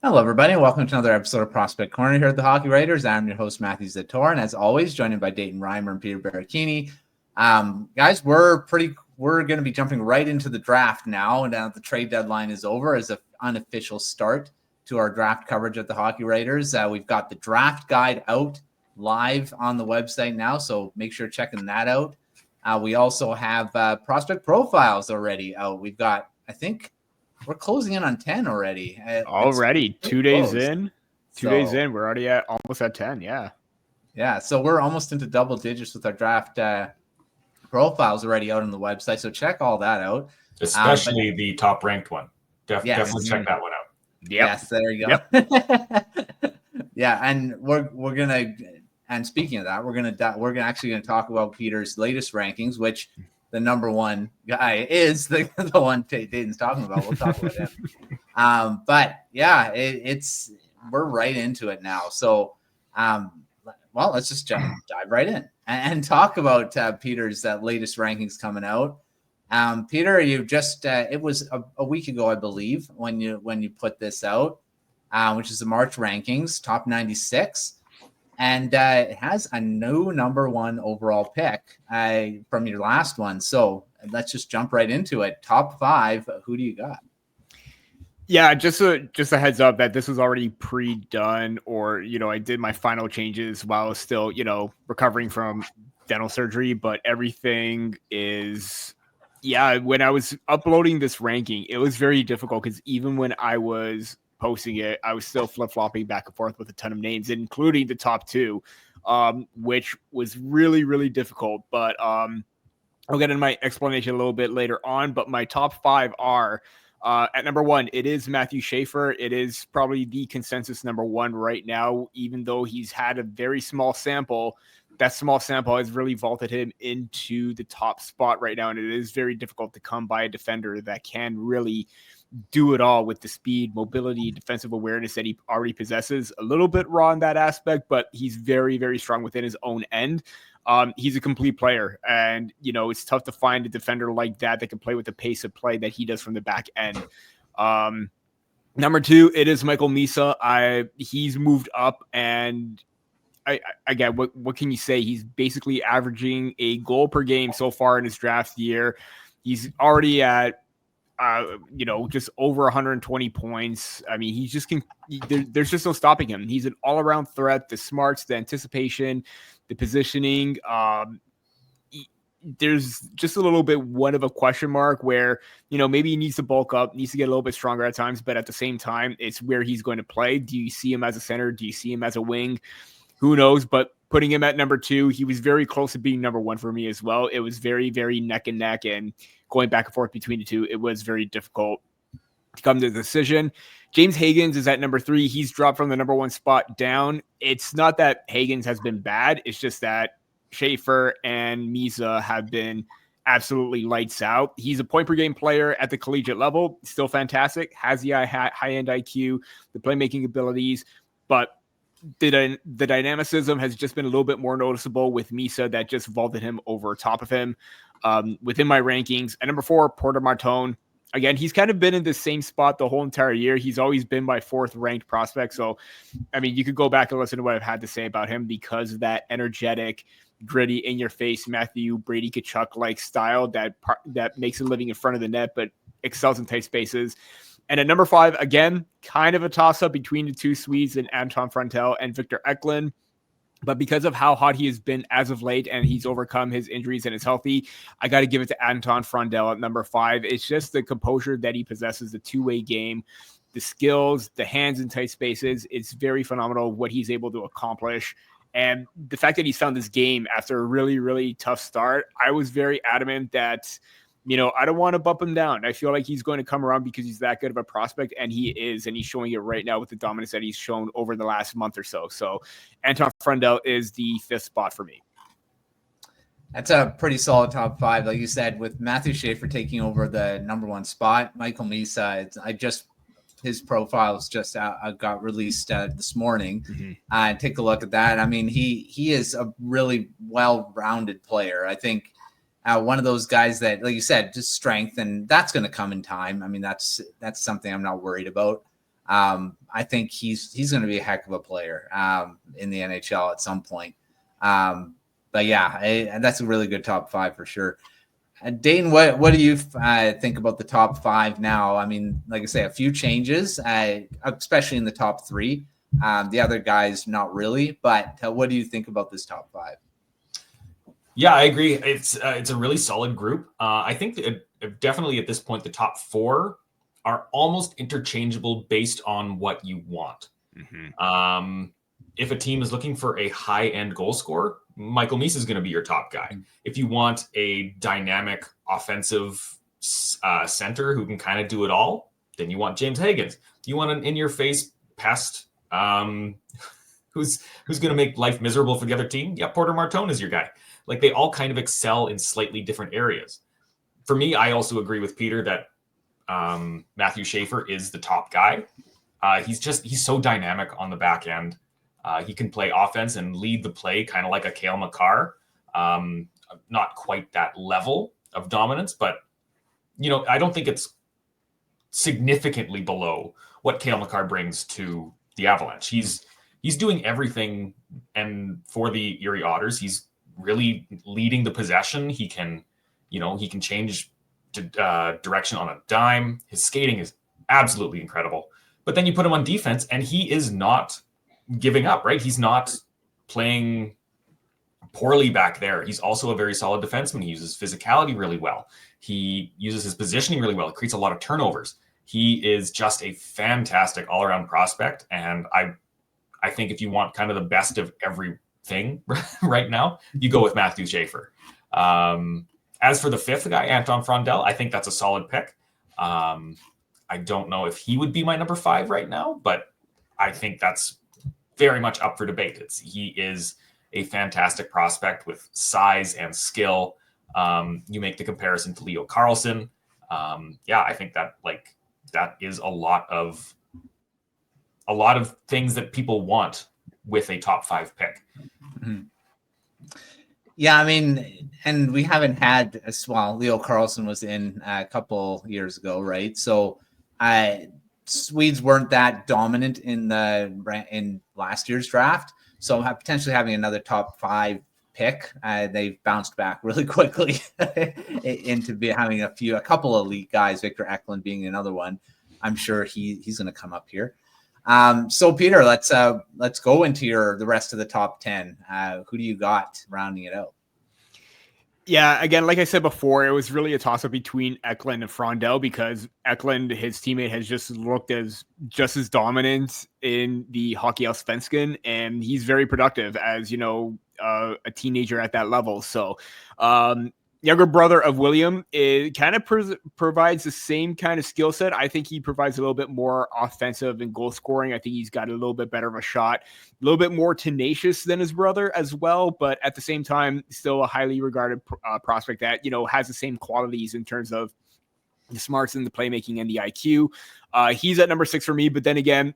Hello, everybody, and welcome to another episode of Prospect Corner here at the Hockey Writers. I'm your host, Matthew Zator, and as always, joined by Dayton Reimer and Peter Baracchini. Guys, we're going to be jumping right into the draft now, and now the trade deadline is over as an unofficial start to our draft coverage at the Hockey Writers. We've got the draft guide out live on the website now, so make sure checking that out. We also have prospect profiles already out. We've got, I think, we're closing in on 10 already. Already 2 days close. in. 2 days in, we're already almost at 10. Yeah. So we're almost into double digits with our draft profiles already out on the website. So check all that out. Especially the top ranked one. Definitely check that one out. Yes, there you go. Yep. Yeah, and we're gonna, and speaking of that, we're actually gonna talk about Peter's latest rankings, which the number one guy is the one Dayton's talking about. We'll talk about him. But yeah, we're right into it now. So, well, let's just dive right in and talk about Peter's latest rankings coming out. Peter, you just it was a week ago, I believe, when you put this out, which is the March rankings, top 96. And it has a new number one overall pick from your last one. So let's just jump right into it. Top 5. Who do you got? Yeah, just a heads up that this was already pre-done, or I did my final changes while I was still recovering from dental surgery. But everything is, when I was uploading this ranking, it was very difficult because even when I was posting it, I was still flip-flopping back and forth with a ton of names, including the top 2, which was really, really difficult. But I'll get into my explanation a little bit later on. But my top 5 are at number 1, it is Matthew Schaefer. It is probably the consensus number 1 right now, even though he's had a very small sample. That small sample has really vaulted him into the top spot right now, and it is very difficult to come by a defender that can really do it all with the speed, mobility, defensive awareness that he already possesses. A little bit raw in that aspect, but he's very, very strong within his own end. He's a complete player, and it's tough to find a defender like that can play with the pace of play that he does from the back end. Number 2, it is Michael Misa. He's moved up, and again, what can you say? He's basically averaging a goal per game so far in his draft year. He's already at just over 120 points. I mean, he's just there's just no stopping him. He's an all-around threat. The smarts, the anticipation, the positioning. There's just a little bit one of a question mark where maybe he needs to bulk up, needs to get a little bit stronger at times, but at the same time, it's where he's going to play. Do you see him as a center? Do you see him as a wing? Who knows? But putting him at number 2, he was very close to being number 1 for me as well. It was very, very neck and neck, and going back and forth between the two, it was very difficult to come to the decision. James Higgins is at number 3. He's dropped from the number 1 spot down. It's not that Higgins has been bad. It's just that Schaefer and Misa have been absolutely lights out. He's a point per game player at the collegiate level. Still fantastic. Has the high-end IQ, the playmaking abilities, but the dynamicism has just been a little bit more noticeable with Misa that just vaulted him over top of him within my rankings. At number 4, Porter Martone. Again, he's kind of been in the same spot the whole entire year. He's always been my 4th ranked prospect. So, I mean, you could go back and listen to what I've had to say about him because of that energetic, gritty, in-your-face Matthew Brady Tkachuk-like style that makes a living in front of the net, but excels in tight spaces. And at number 5, again, kind of a toss-up between the 2 Swedes and Anton Frontel and Victor Eklund. But because of how hot he has been as of late and he's overcome his injuries and is healthy, I got to give it to Anton Frontel at number 5. It's just the composure that he possesses, the two-way game, the skills, the hands in tight spaces. It's very phenomenal what he's able to accomplish. And the fact that he's found this game after a really, really tough start, I was very adamant that I don't want to bump him down. I feel like he's going to come around because he's that good of a prospect, and he is, and he's showing it right now with the dominance that he's shown over the last month or so. So Anton Frontel is the 5th spot for me. That's a pretty solid top 5. Like you said, with Matthew Schaefer taking over the number 1 spot, Michael Misa, his profiles just got released this morning. Mm-hmm. Take a look at that. I mean, he is a really well-rounded player. I think one of those guys that, like you said, just strength, and that's going to come in time. I mean, that's something I'm not worried about. I think he's going to be a heck of a player in the NHL at some point. But yeah, that's a really good top 5 for sure. Dayton, what do you think about the top 5 now? I mean, like I say, a few changes, especially in the top 3. The other guys, not really. But what do you think about this top 5? Yeah, I agree. It's a really solid group. I think definitely at this point, the top 4 are almost interchangeable based on what you want. Mm-hmm. If a team is looking for a high-end goal scorer, Michael Meese is going to be your top guy. Mm-hmm. If you want a dynamic offensive center who can kind of do it all, then you want James Higgins. You want an in-your-face pest who's going to make life miserable for the other team? Yeah, Porter Martone is your guy. Like, they all kind of excel in slightly different areas. For me, I also agree with Peter that Matthew Schaefer is the top guy. He's so dynamic on the back end. He can play offense and lead the play kind of like a Cale Makar. Not quite that level of dominance, but I don't think it's significantly below what Cale Makar brings to the Avalanche. He's doing everything, and for the Erie Otters, he's really leading the possession. He can change direction on a dime. His skating is absolutely incredible. But then you put him on defense, and he is not giving up, right? He's not playing poorly back there. He's also a very solid defenseman. He uses physicality really well. He uses his positioning really well. It creates a lot of turnovers. He is just a fantastic all-around prospect, and I think if you want kind of the best of everything right now, you go with Matthew Schaefer. As for the 5th guy, Anton Frondel, I think that's a solid pick. I don't know if he would be my number 5 right now, but I think that's very much up for debate. He is a fantastic prospect with size and skill. You make the comparison to Leo Carlsson. I think that is a lot of things that people want with a top 5 pick. Mm-hmm. Yeah, I mean, and we haven't had Leo Carlsson was in a couple years ago, right? So Swedes weren't that dominant in last year's draft. So potentially having another top 5 pick, they've bounced back really quickly into having a couple elite guys, Victor Eklund being another one. I'm sure he's going to come up here. So Peter, let's go into the rest of the top 10. Who do you got rounding it out? Yeah, again, like I said before, it was really a toss-up between Eklund and Frondel because Eklund, his teammate, has just looked just as dominant in the Hockey Allsvenskan, and he's very productive as, a teenager at that level. So, younger brother of William, it kind of provides the same kind of skill set. I think he provides a little bit more offensive and goal scoring. I think he's got a little bit better of a shot, a little bit more tenacious than his brother as well. But at the same time, still a highly regarded prospect that, has the same qualities in terms of the smarts and the playmaking and the IQ. He's at number 6 for me. But then again,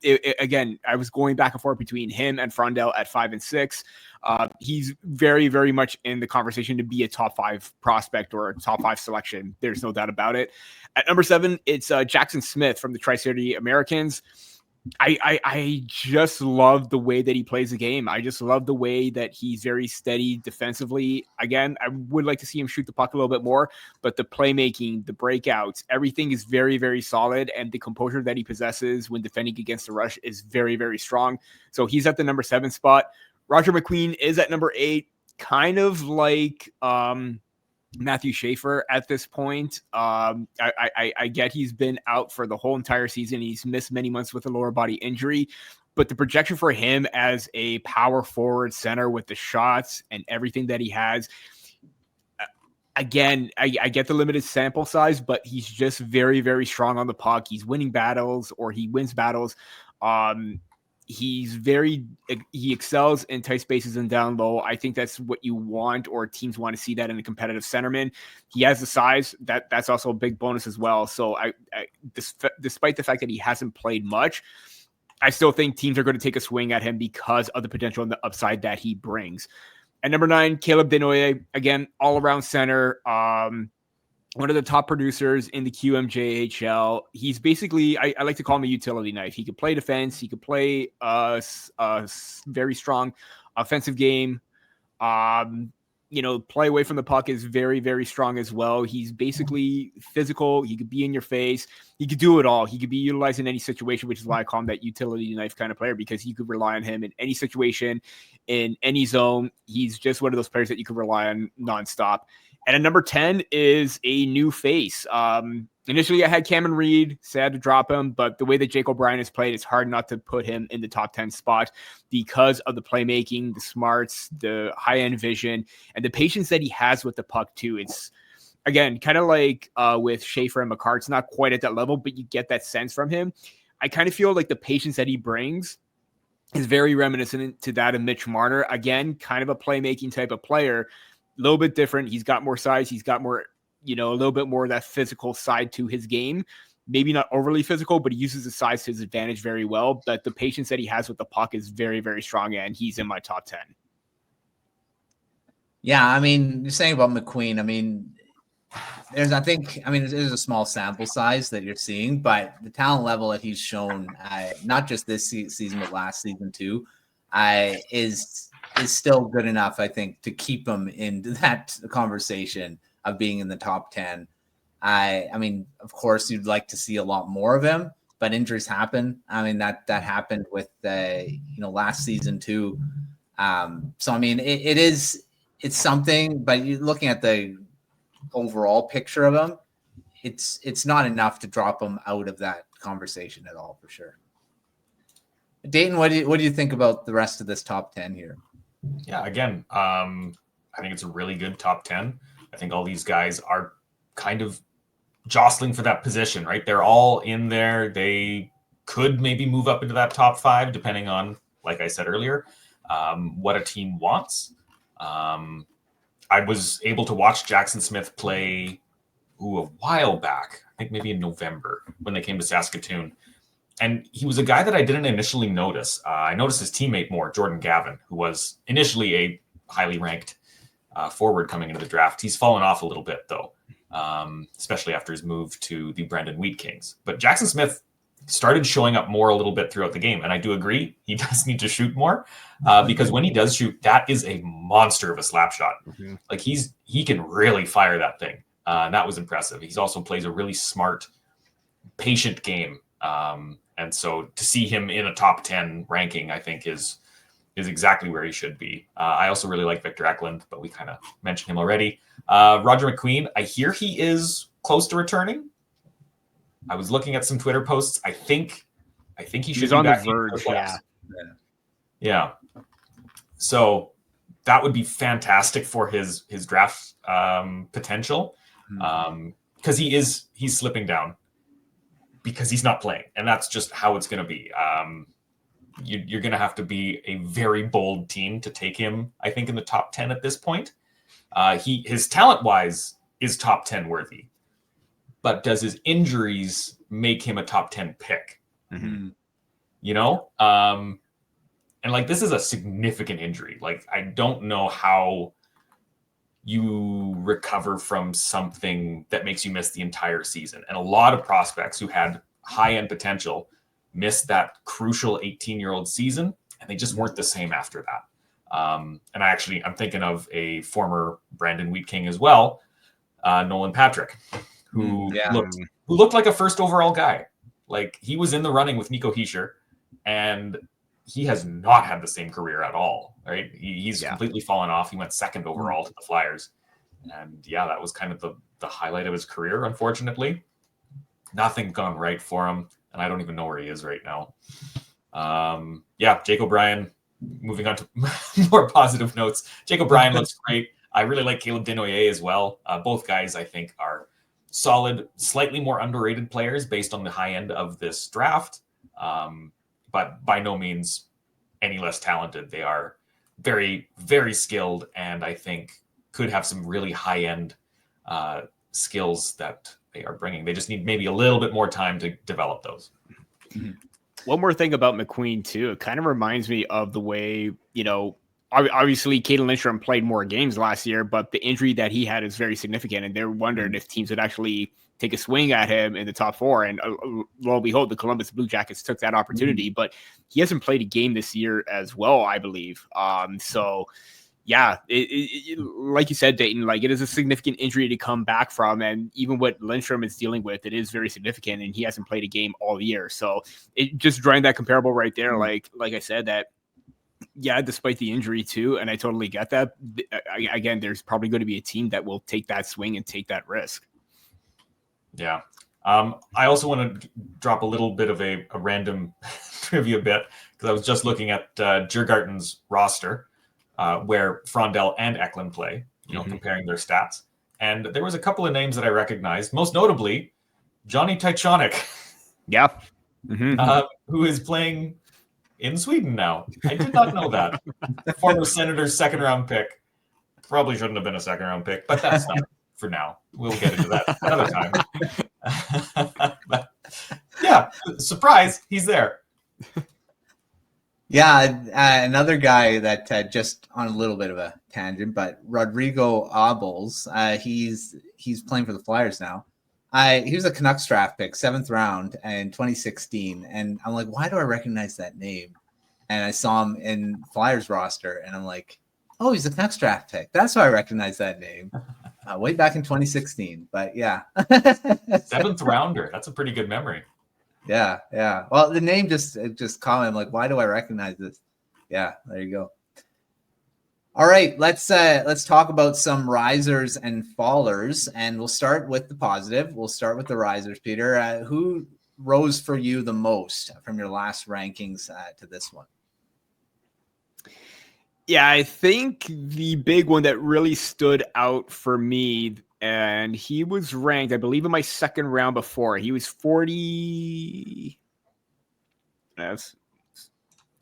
I was going back and forth between him and Frondel at 5 and 6. He's very, very much in the conversation to be a top 5 prospect or a top 5 selection. There's no doubt about it. At number 7, it's Jackson Smith from the Tri-City Americans. I just love the way that he plays the game. I just love the way that he's very steady defensively. Again, I would like to see him shoot the puck a little bit more, but the playmaking, the breakouts, everything is very, very solid. And the composure that he possesses when defending against the rush is very, very strong. So he's at the number 7 spot. Roger McQueen is at number 8, kind of like Matthew Schaefer at this point. I get he's been out for the whole entire season. He's missed many months with a lower body injury, but the projection for him as a power forward center with the shots and everything that he has, again, I get the limited sample size, but he's just very, very strong on the puck. He's winning battles, or he wins battles. He excels in tight spaces and down low. I think that's what you want, or teams want to see that in a competitive centerman. He has the size. That's also a big bonus as well. So despite the fact that he hasn't played much, I still think teams are going to take a swing at him because of the potential and the upside that he brings. At number 9, Caleb Denoye, again, all around center. one of the top producers in the QMJHL. He's basically, I like to call him a utility knife. He could play defense. He could play a very strong offensive game. Play away from the puck is very, very strong as well. He's basically physical. He could be in your face. He could do it all. He could be utilized in any situation, which is why I call him that utility knife kind of player, because you could rely on him in any situation, in any zone. He's just one of those players that you could rely on nonstop. And at number 10 is a new face. Initially, I had Cameron Reed. Sad to drop him, but the way that Jake O'Brien has played, it's hard not to put him in the top 10 spot because of the playmaking, the smarts, the high-end vision, and the patience that he has with the puck, too. It's, again, kind of like with Schaefer and McCart. It's not quite at that level, but you get that sense from him. I kind of feel like the patience that he brings is very reminiscent to that of Mitch Marner. Again, kind of a playmaking type of player, a little bit different. He's got more size. He's got more, a little bit more of that physical side to his game. Maybe not overly physical, but he uses the size to his advantage very well. But the patience that he has with the puck is very, very strong, and he's in my top 10. Yeah, I mean, you're saying about McQueen, there's a small sample size that you're seeing, but the talent level that he's shown, not just this season, but last season too, is still good enough, I think, to keep him in that conversation of being in the top 10. Of course, you'd like to see a lot more of him, but injuries happen. That happened with last season too. It's something, but you're looking at the overall picture of him, it's not enough to drop him out of that conversation at all, for sure. Dayton, what do you think about the rest of this top 10 here? Yeah, again, I think it's a really good top 10. I think all these guys are kind of jostling for that position, right? They're all in there. They could maybe move up into that top 5, depending on, like I said earlier, what a team wants. I was able to watch Jackson Smith play a while back, I think maybe in November when they came to Saskatoon. And he was a guy that I didn't initially notice. I noticed his teammate more, Jordan Gavin, who was initially a highly ranked forward coming into the draft. He's fallen off a little bit, though, especially after his move to the Brandon Wheat Kings. But Jackson Smith started showing up more a little bit throughout the game. And I do agree, he does need to shoot more because when he does shoot, that is a monster of a slap shot. Mm-hmm. Like he can really fire that thing. And that was impressive. He also plays a really smart, patient game. And so to see him in a top 10 ranking, I think is exactly where he should be. I also really like Victor Eklund, but we kind of mentioned him already. Roger McQueen, I hear he is close to returning. I was looking at some Twitter posts. I think he should be on the verge. Yeah. So that would be fantastic for his draft potential because he's slipping down because he's not playing, and that's just how it's going to be. You're going to have to be a very bold team to take him, I think, in the top 10 at this point. His talent-wise is top 10 worthy, but does his injuries make him a top 10 pick? Mm-hmm. And like, this is a significant injury. Like, I don't know how you recover from something that makes you miss the entire season. And a lot of prospects who had high-end potential missed that crucial 18-year-old season, and they just weren't the same after that. And I'm thinking of a former Brandon Wheat King as well, Nolan Patrick, who looked like a first overall guy. Like, he was in the running with Nico Hischier, and he has not had the same career at all, right? He's completely fallen off. He went second overall to the Flyers. And that was kind of the highlight of his career, unfortunately. Nothing gone right for him, and I don't even know where he is right now. Jake O'Brien, moving on to more positive notes. Jake O'Brien looks great. I really like Caleb Desnoyers as well. Both guys, I think, are solid, slightly more underrated players based on the high end of this draft. But by no means any less talented. They are very, very skilled, and I think could have some really high-end skills that they are bringing. They just need maybe a little bit more time to develop those. One more thing about McQueen, too. It kind of reminds me of the way, obviously Caden Lindstrom played more games last year, but the injury that he had is very significant, and they're wondering if teams would actually take a swing at him in the top four. And lo and behold, the Columbus Blue Jackets took that opportunity, but he hasn't played a game this year as well, I believe. So yeah, like you said, Dayton, like it is a significant injury to come back from. And even what Lindstrom is dealing with, it is very significant, and he hasn't played a game all year. So it just drawing that comparable right there. Like I said, that, yeah, despite the injury too, and I totally get that. Again, there's probably going to be a team that will take that swing and take that risk. Yeah. I also want to drop a little bit of a random trivia bit, because I was just looking at Djurgården's roster, where Frondell and Eklund play, comparing their stats. And there was a couple of names that I recognized, most notably Johnny Tychonik. Yeah. Who is playing in Sweden now. I did not know that. Former Senator's second-round pick. Probably shouldn't have been a second-round pick, but that's not for now. We'll get into that another time. But, yeah, surprise, he's there. Yeah, another guy that just on a little bit of a tangent, but Rodrigo Abels, he's playing for the Flyers now. He was a Canucks draft pick, 7th round in 2016, and I'm like, why do I recognize that name? And I saw him in Flyers roster, and I'm like, oh, he's a Canucks draft pick. That's why I recognize that name. Way back in 2016, but yeah. 7th rounder. That's a pretty good memory. Yeah. Well, the name just caught me. I'm like, why do I recognize this? Yeah, there you go. All right, let's talk about some risers and fallers, and we'll start with the positive. We'll start with the risers, Peter. Who rose for you the most from your last rankings to this one? Yeah, I think the big one that really stood out for me, and he was ranked, I believe, in my second round before. He was 40.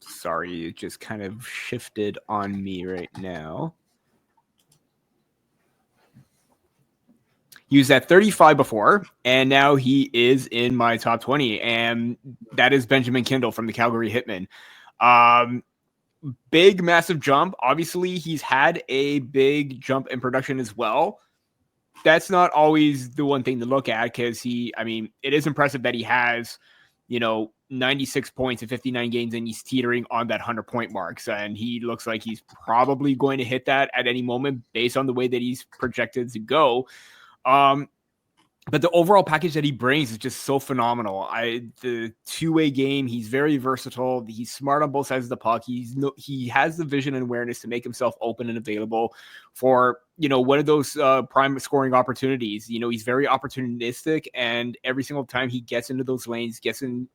Sorry, it just kind of shifted on me right now. He was at 35 before, and now he is in my top 20, and that is Benjamin Kindle from the Calgary Hitmen. Big, massive jump. Obviously, he's had a big jump in production as well. That's not always the one thing to look at, because it is impressive that he has, 96 points in 59 games, and he's teetering on that 100-point mark. So, and he looks like he's probably going to hit that at any moment based on the way that he's projected to go. But the overall package that he brings is just so phenomenal. The two-way game, he's very versatile. He's smart on both sides of the puck. He has the vision and awareness to make himself open and available for, one of those prime scoring opportunities. He's very opportunistic, and every single time he gets into those lanes, gets in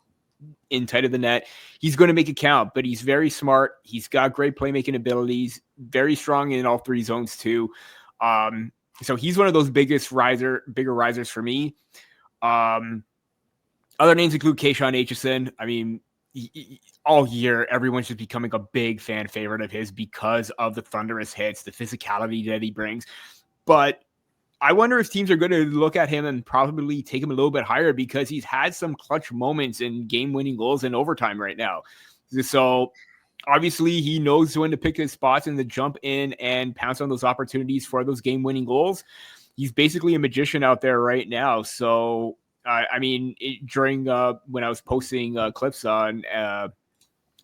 tight of the net, he's going to make it count. But he's very smart. He's got great playmaking abilities, very strong in all three zones too. So he's one of those bigger risers for me. Other names include Keyshawn Aitchison. All year, everyone's just becoming a big fan favorite of his because of the thunderous hits, the physicality that he brings. But I wonder if teams are going to look at him and probably take him a little bit higher, because he's had some clutch moments in game-winning goals in overtime right now. So obviously, he knows when to pick his spots and to jump in and pounce on those opportunities for those game-winning goals. He's basically a magician out there right now. So, during when I was posting clips on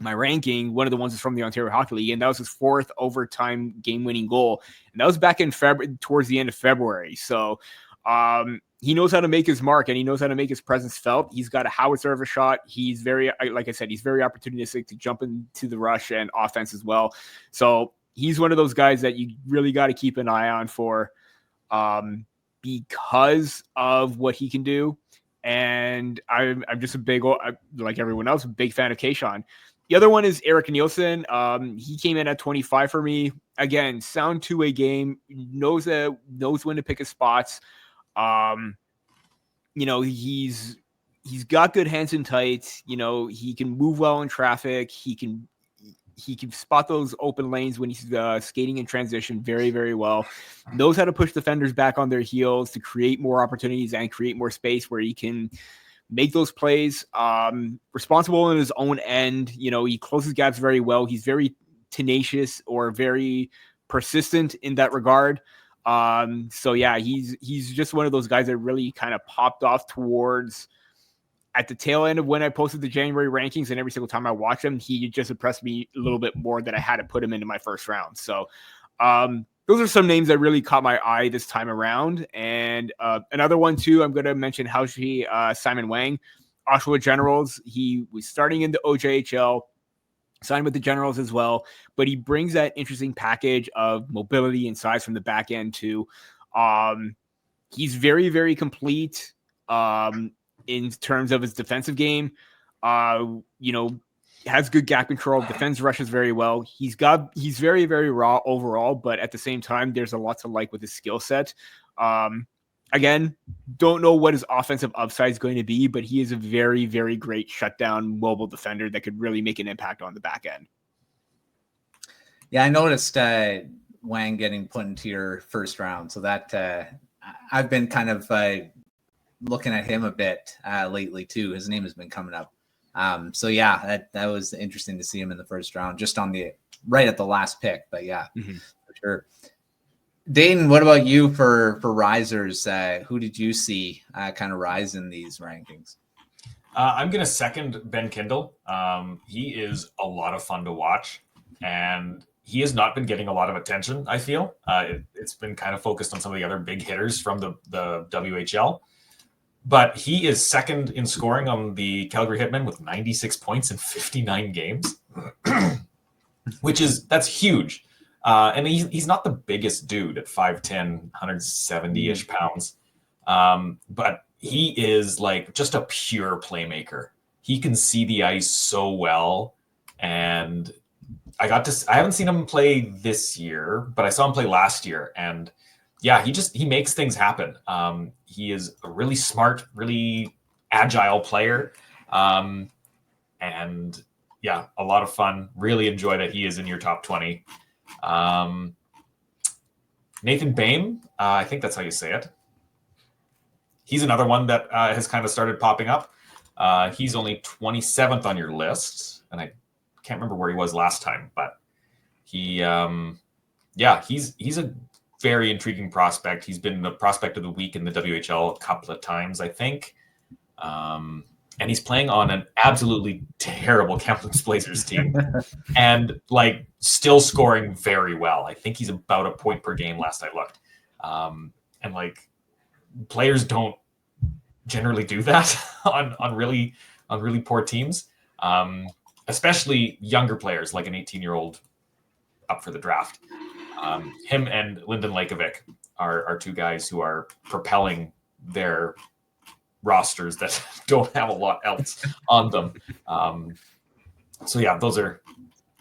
my ranking, one of the ones is from the Ontario Hockey League, and that was his 4th overtime game-winning goal. And that was back in towards the end of February. So, he knows how to make his mark, and he knows how to make his presence felt. He's got a howitzer of a shot. He's very, like I said, he's very opportunistic to jump into the rush and offense as well. So he's one of those guys that you really got to keep an eye on for, because of what he can do. And I'm just a big, like everyone else, a big fan of Keyshawn. The other one is Eric Nielsen. He came in at 25 for me. Again, sound two-way game, knows when to pick his spots. He's got good hands and tights. He can move well in traffic. He can spot those open lanes when he's skating in transition very, very well. Knows how to push defenders back on their heels to create more opportunities and create more space where he can make those plays. Responsible in his own end. He closes gaps very well. He's very tenacious or very persistent in that regard. So yeah, he's just one of those guys that really kind of popped off towards at the tail end of when I posted the January rankings, and every single time I watch him, he just impressed me a little bit more that I had to put him into my first round. So those are some names that really caught my eye this time around. And another one too, I'm going to mention Simon Wang, Oshawa Generals. He was starting in the OJHL, signed with the Generals as well, but he brings that interesting package of mobility and size from the back end too. He's very, very complete in terms of his defensive game. Has good gap control, defends rushes very well. He's very, very raw overall, but at the same time, there's a lot to like with his skill set. Again, don't know what his offensive upside is going to be, but he is a very, very great shutdown mobile defender that could really make an impact on the back end. Yeah, I noticed Wang getting put into your first round. So that I've been kind of looking at him a bit lately too. His name has been coming up. So yeah, that was interesting to see him in the first round, just on the right at the last pick. But yeah, for sure. Dayton, what about you for risers? Who did you see kind of rise in these rankings? I'm going to second Ben Kindle. He is a lot of fun to watch, and he has not been getting a lot of attention, I feel. It's been kind of focused on some of the other big hitters from the WHL. But he is second in scoring on the Calgary Hitmen with 96 points in 59 games, that's huge. And he's not the biggest dude at 5'10", 170-ish pounds. But he is like just a pure playmaker. He can see the ice so well. And I haven't seen him play this year, but I saw him play last year. And yeah, he makes things happen. He is a really smart, really agile player. And yeah, a lot of fun. Really enjoy that he is in your top 20. Nathan Bain, I think that's how you say it. He's another one that has kind of started popping up. He's only 27th on your list, and I can't remember where he was last time, but he's a very intriguing prospect. He's been the prospect of the week in the WHL a couple of times, I think. And he's playing on an absolutely terrible Kamloops Blazers team and like still scoring very well. I think he's about a point per game last I looked. And like players don't generally do that on really poor teams, especially younger players like an 18-year-old up for the draft. Him and Lyndon Lakovic are two guys who are propelling their rosters that don't have a lot else on them. So yeah, those are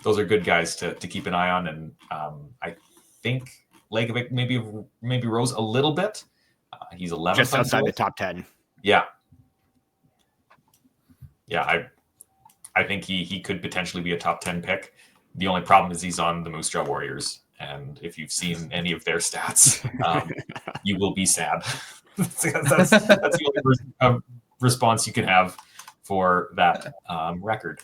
good guys to keep an eye on. And I think Lakovic maybe rose a little bit. He's 11th, just outside the top 10. Yeah. I think he could potentially be a top 10 pick. The only problem is he's on the Moose Jaw Warriors. And if you've seen any of their stats, you will be sad. that's the only response you can have for that record.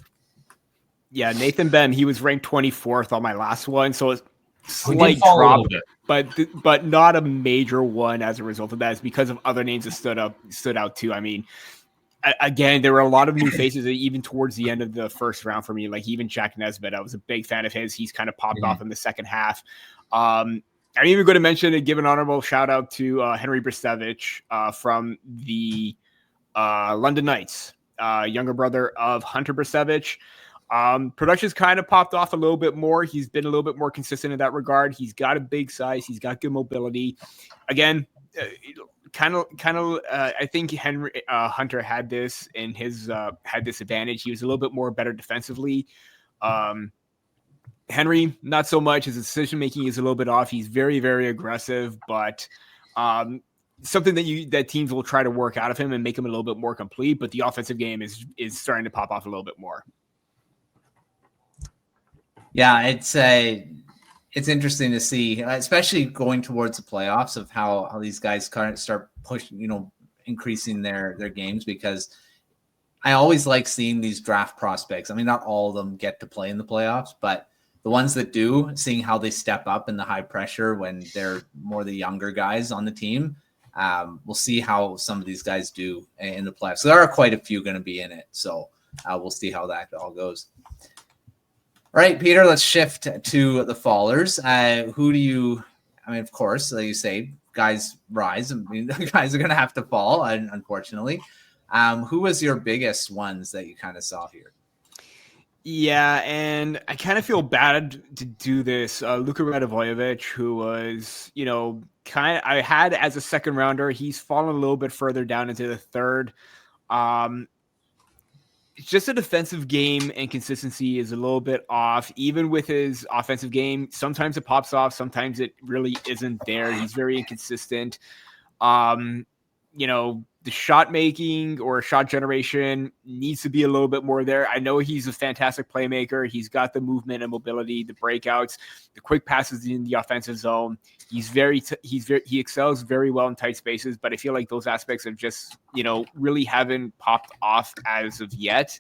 Yeah, Nathan Ben, he was ranked 24th on my last one, so it's slight drop, but not a major one as a result of that. It's because of other names that stood out too. I mean, again, there were a lot of new faces even towards the end of the first round for me, like even Jack Nesbitt. I was a big fan of his. He's kind of popped off in the second half. I'm even going to mention and give an honorable shout out to Henry Bristevich from the London Knights, younger brother of Hunter Bristevich. Production's kind of popped off a little bit more. He's been a little bit more consistent in that regard. He's got a big size. He's got good mobility. Again, I think Hunter had this in his had this advantage. He was a little bit more better defensively. Henry, not so much. His decision making is a little bit off. He's very, very aggressive, but something that teams will try to work out of him and make him a little bit more complete. But the offensive game is starting to pop off a little bit more. Yeah, it's interesting to see, especially going towards the playoffs, of how these guys kind of start pushing, increasing their games, because I always like seeing these draft prospects. I mean, not all of them get to play in the playoffs, but the ones that do, seeing how they step up in the high pressure when they're more the younger guys on the team. We'll see how some of these guys do in the playoffs. So there are quite a few going to be in it. So we'll see how that all goes. All right, Peter, let's shift to the fallers. Who do you, I mean, of course, like you say, guys rise. I mean, guys are going to have to fall, unfortunately. Who was your biggest ones that you kind of saw here? Yeah, and I kind of feel bad to do this. Luka Radovojevic, who was, I had as a second rounder. He's fallen a little bit further down into the third. It's just a defensive game and consistency is a little bit off. Even with his offensive game, sometimes it pops off, sometimes it really isn't there. He's very inconsistent. The shot making or shot generation needs to be a little bit more there. I know he's a fantastic playmaker. He's got the movement and mobility, the breakouts, the quick passes in the offensive zone. He excels very well in tight spaces, but I feel like those aspects of just, really haven't popped off as of yet.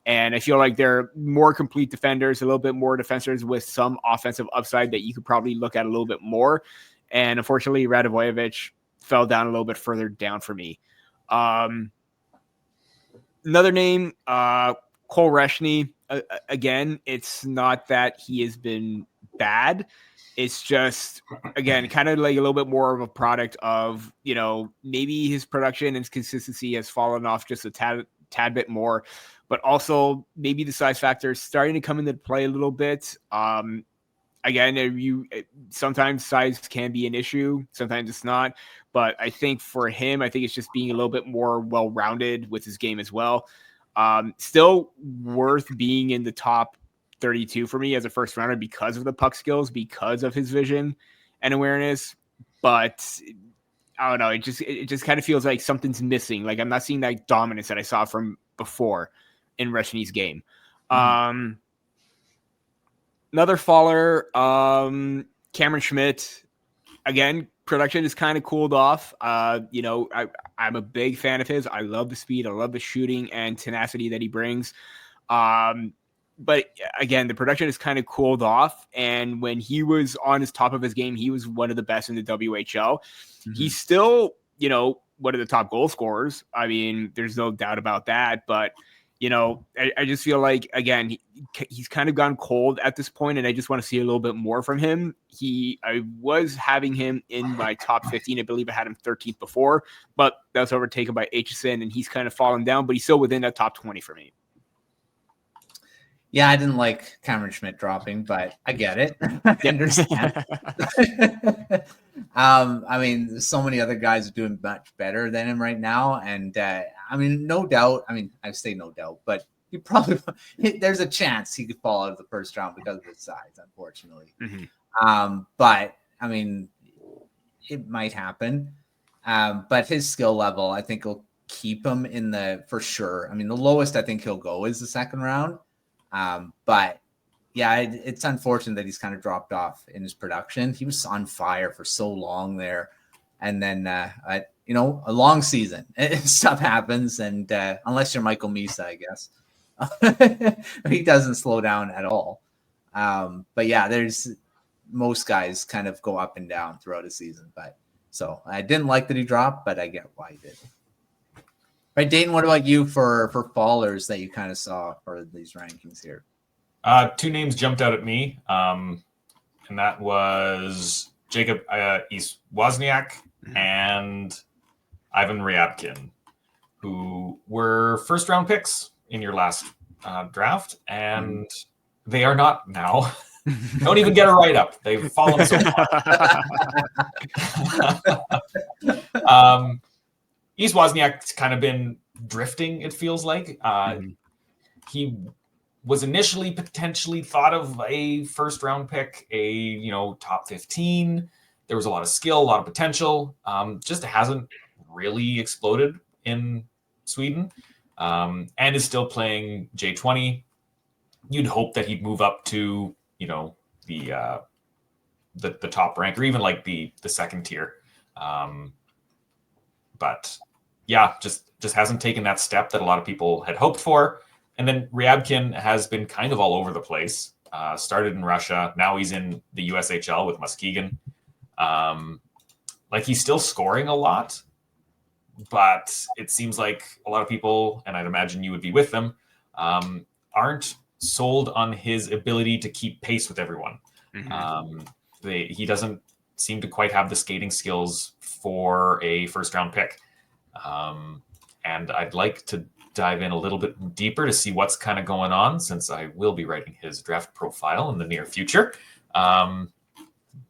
And I feel like they're more complete defenders, a little bit more defenders with some offensive upside that you could probably look at a little bit more. And unfortunately, Radovojevic fell down a little bit further down for me. Another name, Cole Reshny. Again, it's not that he has been bad. It's just, again, kind of like a little bit more of a product of, maybe his production and his consistency has fallen off just a tad bit more, but also maybe the size factor is starting to come into play a little bit. Again, sometimes size can be an issue, sometimes it's not. But I think for him, it's just being a little bit more well-rounded with his game as well. Still worth being in the top 32 for me as a first rounder because of the puck skills, because of his vision and awareness. But I don't know. It just kind of feels like something's missing. Like I'm not seeing that dominance that I saw from before in Reshny's game. Mm-hmm. Another faller, Cameron Schmidt. Again, production is kind of cooled off. I'm a big fan of his. I love the speed. I love the shooting and tenacity that he brings. But again, the production is kind of cooled off. And when he was on his top of his game, he was one of the best in the WHL. Mm-hmm. He's still, one of the top goal scorers. I mean, there's no doubt about that. But I just feel like, again, he's kind of gone cold at this point, and I just want to see a little bit more from him. I was having him in my top 15. I believe I had him 13th before, but that was overtaken by Aitchison, and he's kind of fallen down, but he's still within that top 20 for me. Yeah, I didn't like Cameron Schmidt dropping, but I get it. I understand. I mean, so many other guys are doing much better than him right now. And no doubt. I mean, I say no doubt, but there's a chance he could fall out of the first round because of his size, unfortunately. Mm-hmm. But I mean, it might happen. But his skill level, I think, will keep him for sure. I mean, the lowest I think he'll go is the second round. But yeah, it's unfortunate that he's kind of dropped off in his production. He was on fire for so long there. And then, a long season, stuff happens. And unless you're Michael Misa, I guess, he doesn't slow down at all. But yeah, most guys kind of go up and down throughout a season. But so I didn't like that he dropped, but I get why he did. Right, Dayton, what about you for fallers that you kind of saw for these rankings here? Two names jumped out at me, and that was Jacob Wozniak and Ivan Ryabkin, who were first-round picks in your last draft, and they are not now. Don't even get a write-up. They've fallen so far. East Wozniak's kind of been drifting, it feels like. He was initially potentially thought of a first-round pick, top 15. There was a lot of skill, a lot of potential. Just hasn't really exploded in Sweden, and is still playing J20. You'd hope that he'd move up to, the top rank, or even like the second tier. But yeah, just hasn't taken that step that a lot of people had hoped for. And then Ryabkin has been kind of all over the place. started in Russia. Now he's in the USHL with Muskegon. Like, he's still scoring a lot, but it seems like a lot of people, and I'd imagine you would be with them, aren't sold on his ability to keep pace with everyone. He doesn't seem to quite have the skating skills for a first-round pick. And I'd like to dive in a little bit deeper to see what's kind of going on, since I will be writing his draft profile in the near future,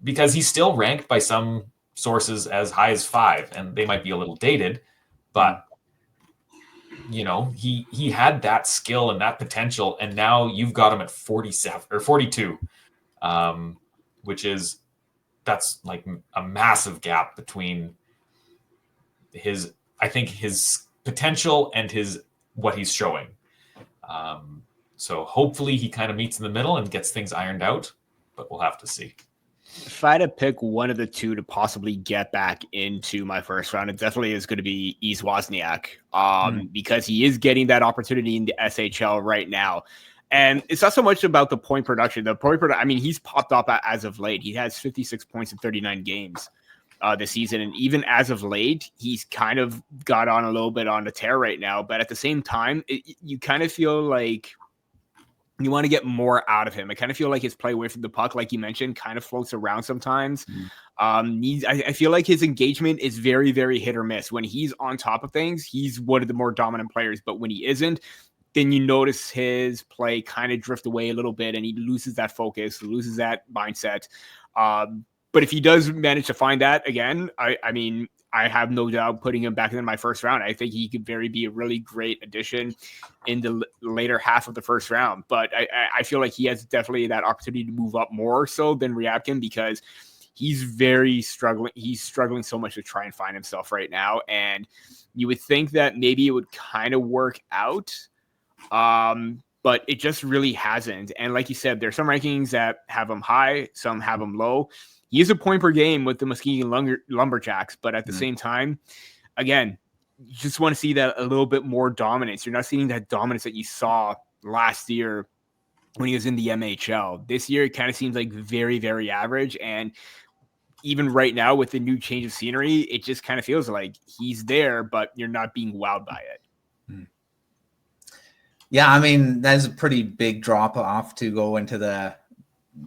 because he's still ranked by some sources as high as 5, and they might be a little dated, but you know, he had that skill and that potential, and now you've got him at 47 or 42, that's like a massive gap between his potential and what he's showing. So hopefully he kind of meets in the middle and gets things ironed out, but we'll have to see. If I had to pick one of the two to possibly get back into my first round, it definitely is going to be East Wozniak, because he is getting that opportunity in the SHL right now. And it's not so much about the point production. I mean, he's popped up as of late. He has 56 points in 39 games this season. And even as of late, he's kind of got on a little bit on the tear right now. But at the same time, you kind of feel like you want to get more out of him. I kind of feel like his play away from the puck, like you mentioned, kind of floats around sometimes. I feel like his engagement is very, very hit or miss. When he's on top of things, he's one of the more dominant players. But when he isn't, then you notice his play kind of drift away a little bit, and he loses that focus, loses that mindset. But if he does manage to find that again, I mean, I have no doubt putting him back in my first round. I think he could be a really great addition in the later half of the first round. But I feel like he has definitely that opportunity to move up more so than Ryabkin, because he's very struggling. He's struggling so much to try and find himself right now. And you would think that maybe it would kind of work out, but it just really hasn't. And like you said, there's some rankings that have him high, some have him low. He is a point per game with the Muskegon Lumberjacks, but at the same time, again, you just want to see that a little bit more dominance. You're not seeing that dominance that you saw last year when he was in the MHL. This year, it kind of seems like very, very average. And even right now with the new change of scenery, it just kind of feels like he's there, but you're not being wowed by it. Yeah, I mean, that's a pretty big drop off to go into the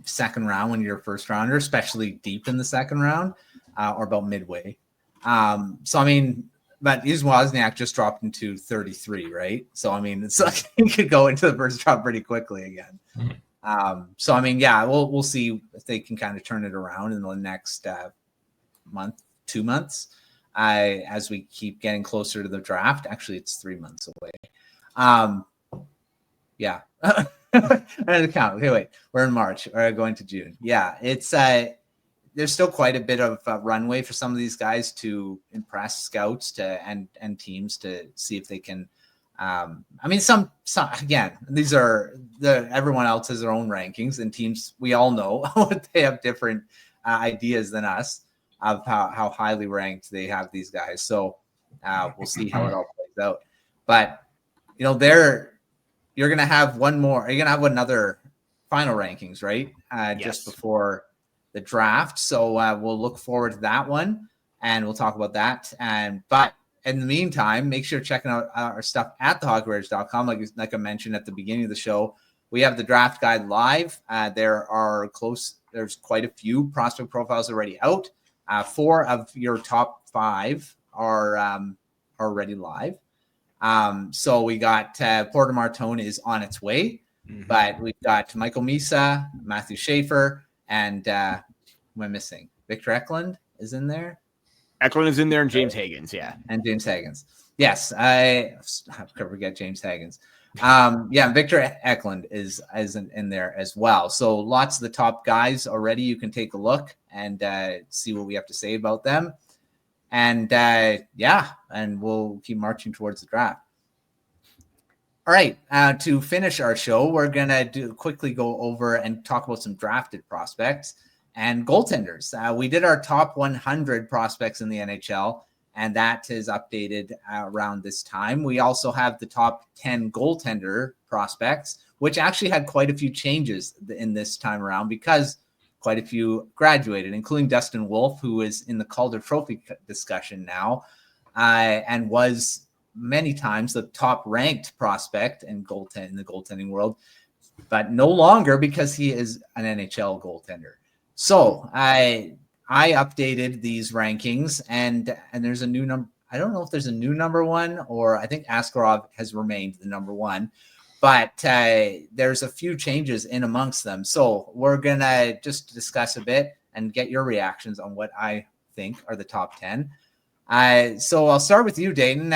second round when you're a first rounder, especially deep in the second round, or about midway. So, I mean, but East Wozniak just dropped into 33, right? So, I mean, it's like he could go into the first round pretty quickly again. So, I mean, yeah, we'll see if they can kind of turn it around in the next month, 2 months, as we keep getting closer to the draft. Actually, it's 3 months away. Yeah. And count. Okay, wait. We're in March. We're going to June. Yeah, it's there's still quite a bit of runway for some of these guys to impress scouts and teams to see if they can. I mean, some again, these are everyone else has their own rankings, and teams we all know they have different ideas than us of how highly ranked they have these guys. So we'll see how it all plays out. But you know, you're going to have one more. You're going to have another final rankings, right? Just before the draft. So we'll look forward to that one, and we'll talk about that. But in the meantime, make sure checking out our stuff at thehockeywriters.com. Like I mentioned at the beginning of the show, we have the draft guide live. There's quite a few prospect profiles already out. 4 of your top 5 are already live. So we got Porter Martone is on its way, but we've got Michael Misa, Matthew Schaefer, and who am I missing? Victor Eklund is in there. Eklund is in there, and James Higgins, yeah. And James Higgins. Yes, I forget James Higgins. Victor Eklund is in there as well. So lots of the top guys already. You can take a look and see what we have to say about them. And and we'll keep marching towards the draft. All right, to finish our show, we're gonna quickly go over and talk about some drafted prospects and goaltenders. We did our top 100 prospects in the NHL, and that is updated around this time. We also have the top 10 goaltender prospects, which actually had quite a few changes in this time around because quite a few graduated, including Dustin Wolf, who is in the Calder Trophy discussion now, and was many times the top ranked prospect in the goaltending world, but no longer because he is an NHL goaltender. So I updated these rankings, and there's a new number. I don't know if there's a new number one, or I think Askarov has remained the number one, but there's a few changes in amongst them. So we're going to just discuss a bit and get your reactions on what I think are the top 10. So I'll start with you, Dayton.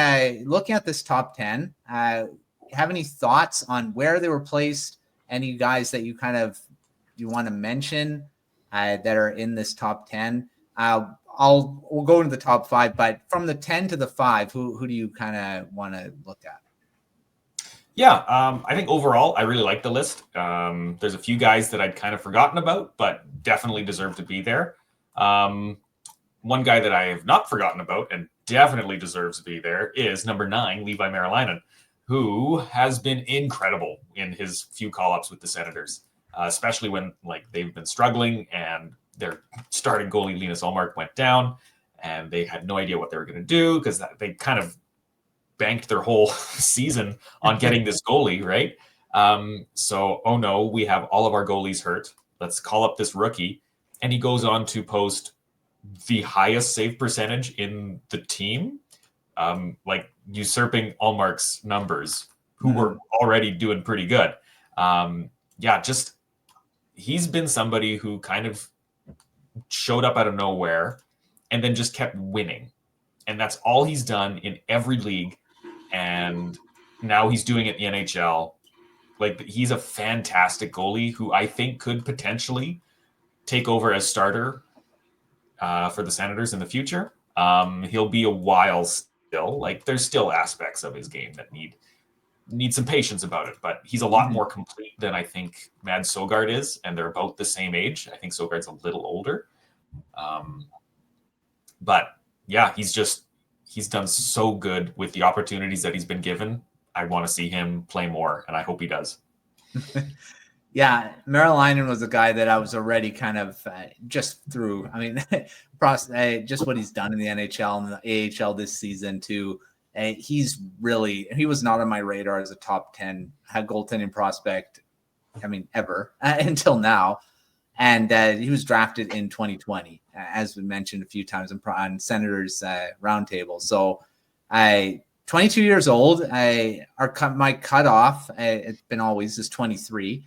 Looking at this top 10, have any thoughts on where they were placed? Any guys that you want to mention that are in this top 10? We'll go into the top 5, but from the 10 to the 5, who do you kind of want to look at? Yeah, I think overall, I really like the list. There's a few guys that I'd kind of forgotten about, but definitely deserve to be there. One guy that I have not forgotten about and definitely deserves to be there is number 9, Levi Merilainen, who has been incredible in his few call-ups with the Senators, especially when they've been struggling and their starting goalie Linus Ullmark went down and they had no idea what they were going to do because they kind of banked their whole season on getting this goalie, right? So, oh no, we have all of our goalies hurt. Let's call up this rookie. And he goes on to post the highest save percentage in the team, usurping Ullmark's numbers, who were already doing pretty good. He's been somebody who kind of showed up out of nowhere and then just kept winning. And that's all he's done in every league. And now he's doing it in the NHL. He's a fantastic goalie who I think could potentially take over as starter for the Senators in the future. He'll be a while still. There's still aspects of his game that need some patience about it, but he's a lot more complete than I think Mads Søgaard is, and they're about the same age. I think Søgaard's a little older. But yeah, he's done so good with the opportunities that he's been given. I want to see him play more, and I hope he does. Yeah, Merilainen was a guy that I was already kind of just through. I mean, just what he's done in the NHL and the AHL this season too. He was not on my radar as a top 10 goaltending prospect. I mean, ever until now. And he was drafted in 2020, as we mentioned a few times on Senators Roundtable. So 22 years old. My cutoff, it's been always, is 23.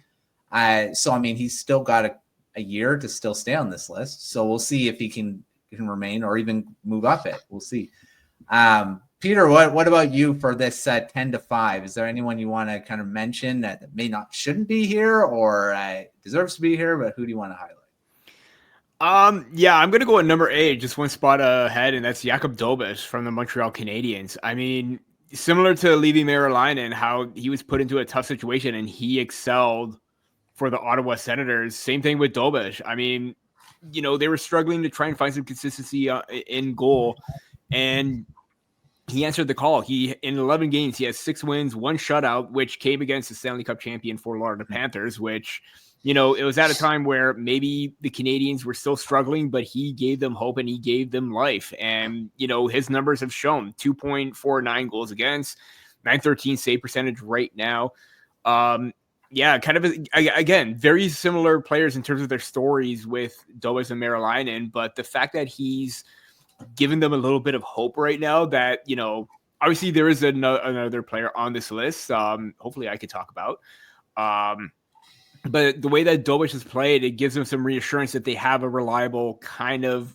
So, I mean, he's still got a year to still stay on this list. So we'll see if he can remain or even move up it. We'll see. Peter, what about you for this 10 to 5? Is there anyone you want to kind of mention that shouldn't be here or deserves to be here, but who do you want to highlight? Yeah, I'm going to go at number 8, just one spot ahead, and that's Jakub Dobeš from the Montreal Canadiens. I mean, similar to Levi Merilainen, how he was put into a tough situation and he excelled for the Ottawa Senators. Same thing with Dobeš. I mean, they were struggling to try and find some consistency in goal, and he answered the call. In 11 games, he has 6 wins, 1 shutout, which came against the Stanley Cup champion Fort Lauderdale Panthers, which, it was at a time where maybe the Canadiens were still struggling, but he gave them hope and he gave them life. And, his numbers have shown 2.49 goals against, 913 save percentage right now. Yeah, kind of, again, very similar players in terms of their stories with Dobeš and Merilainen, but the fact that he's giving them a little bit of hope right now that, obviously there is another player on this list. Hopefully I could talk about. But the way that Dobeš has played, it gives them some reassurance that they have a reliable kind of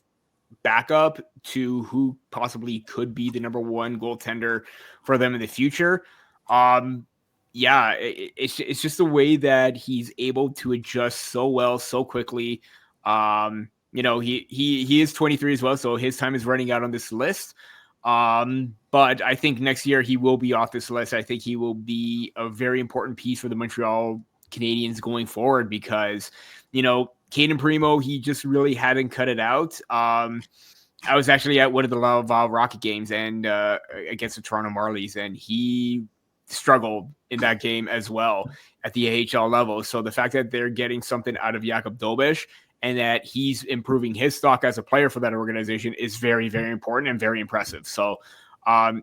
backup to who possibly could be the number 1 goaltender for them in the future. Yeah, it's just the way that he's able to adjust so well, so quickly. He is 23 as well, so his time is running out on this list. But I think next year he will be off this list. I think he will be a very important piece for the Montreal Canadiens going forward because, Caden Primo, he just really hadn't cut it out. I was actually at one of the Laval Rocket games and against the Toronto Marlies, and he struggled in that game as well at the AHL level. So the fact that they're getting something out of Jakub Dobeš and that he's improving his stock as a player for that organization is very, very important and very impressive. So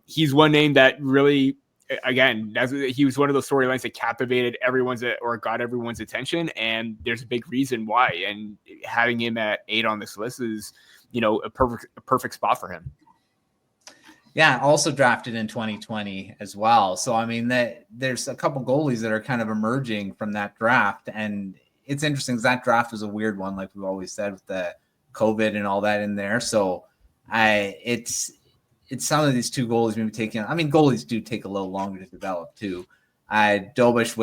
he's one name that really, again, he was one of those storylines that captivated got everyone's attention. And there's a big reason why. And having him at 8 on this list is, a perfect spot for him. Yeah, also drafted in 2020 as well. So, I mean, there's a couple goalies that are kind of emerging from that draft. And it's interesting because that draft was a weird one, like we've always said, with the COVID and all that in there. So, it's some of these two goalies maybe goalies do take a little longer to develop too. Dobeš,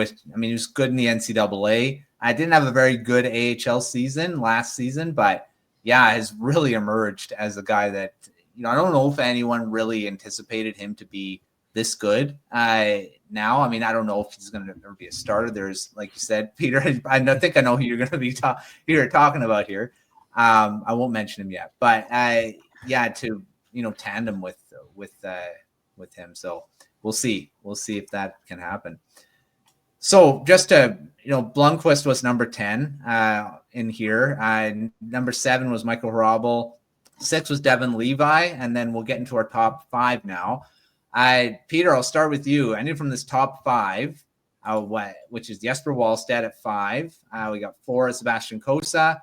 he was good in the NCAA. I didn't have a very good AHL season last season, but yeah, has really emerged as a guy that, I don't know if anyone really anticipated him to be this good now. I don't know if he's going to ever be a starter. There's, like you said, Peter, I think I know who you're going to be talking about here. I won't mention him yet, but to, tandem with him. So we'll see if that can happen. So just to, Blomqvist was number 10 in here. Number 7 was Michael Hrabal. 6 was Devin Levi, and then we'll get into our top 5 now. Peter, I'll start with you. I knew from this top 5, which is Jesper Wallstedt at 5. We got 4 Sebastian Cossa,